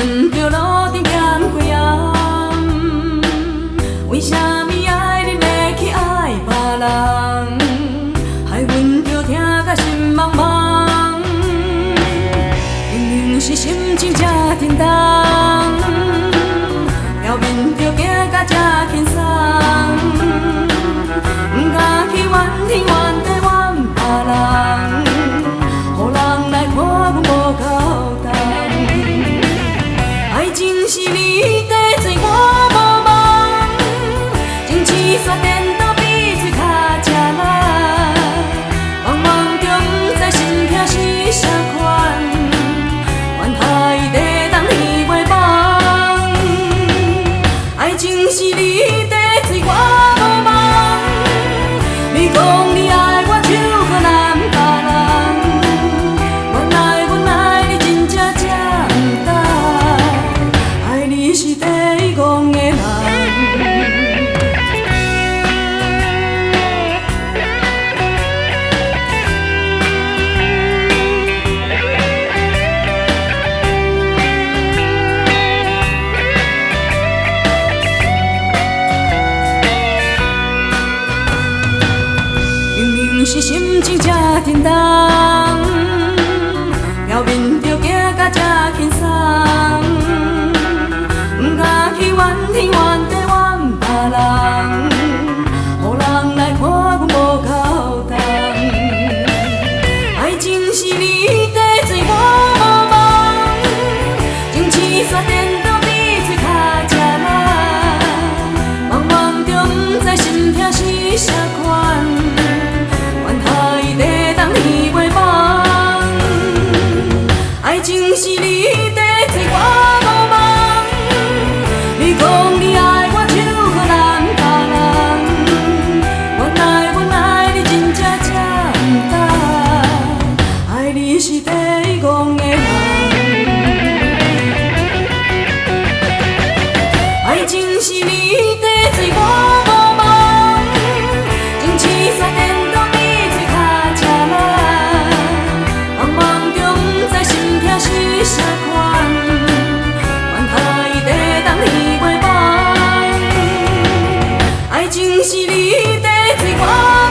阮着路顶行过夜，为什么爱你要去爱别人？害阮着疼甲心茫茫。明明是心情这沉重，表面着行甲这轻松，不敢去怨天怨地怨别人，予人来看阮无够重。爱情是你在做我无梦，情丝线颠倒比嘴较正人，茫茫中不知心痛是啥款，怨他伊在当伊袂忘。爱情是你在做我无梦，你讲你爱我就可难别人，原来阮爱你真正这不值，爱你是第戆的人。是心情这沉重，表面着行甲这轻松，不敢去怨天怨地怨别人，予人来看阮无够重。爱情是你在做我无梦，情丝线颠倒比嘴较正人，茫茫中不知心痛是啥款，你袂忘，爱情是你在做我无梦，你讲你爱我就可难别人，原来阮爱你真正这不值，爱你是第戆的人。爱情是你在做我无梦，情丝线颠倒比嘴较正是啥款，怨他伊在当伊袂忘，爱情是你在做我。